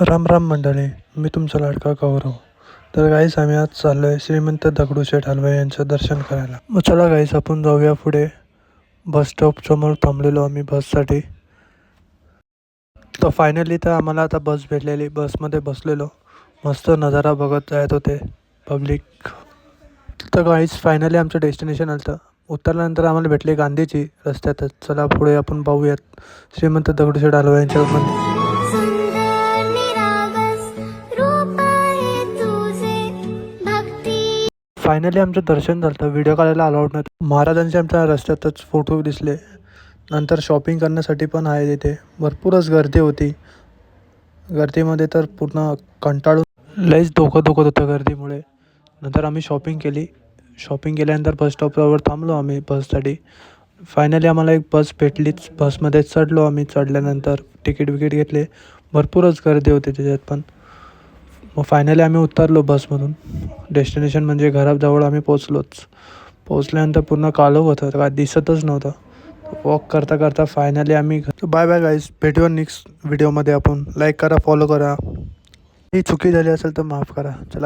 राम राम मंडळी, मी तुमचा लाडका गौरव. तर गाईस आम्ही आज चाललो आहे श्रीमंत दगडूशेठ हलवाई यांचं दर्शन करायला. मग चला गाईस आपण जाऊया पुढे. बस स्टॉप समोर थांबलेलो आम्ही बससाठी. तर फायनली तर आम्हाला आता बस भेटलेली. बसमध्ये बसलेलो, मस्त नजारा बघत जात होते पब्लिक. तर गाईस फायनली आमचं डेस्टिनेशन आलं. उतरल्यानंतर आम्हाला भेटली गांधीजी रस्त्यातच. चला पुढे आपण पाहूयात श्रीमंत दगडूशेठ हलवाई यांच्या मंदिर. फायनली आमचं दर्शन झालं. व्हिडिओ काढायला अलाउड नव्हतं. महाराजांचे आमच्या रस्त्यातच फोटो दिसले. नंतर शॉपिंग करण्यासाठी पण आहे तिथे. भरपूरच गर्दी होती. गर्दीमध्ये तर पूर्ण कंटाळून लईच डोकं दुखत होतं गर्दीमुळे. नंतर आम्ही शॉपिंग केली. शॉपिंग केल्यानंतर बस स्टॉपवर थांबलो आम्ही बससाठी. फायनली आम्हाला एक बस भेटलीच. बसमध्ये चढलो आम्ही. चढल्यानंतर तिकीट विकीट घेतले. भरपूरच गर्दी होती त्याच्यात पण. मग फायनली आम्ही उतरलो बसमधून. डेस्टिनेशन म्हणजे घराजवळ आम्ही पोचल्यानंतर पूर्ण काळोख होतं, काय दिसतच नव्हतं. वॉक करता करता फायनली आम्ही बाय बाय गाईज. भेटूया नेक्स्ट व्हिडिओमध्ये आपण. लाईक करा, फॉलो करा. ही चुकी झाली असेल तर माफ करा. चला.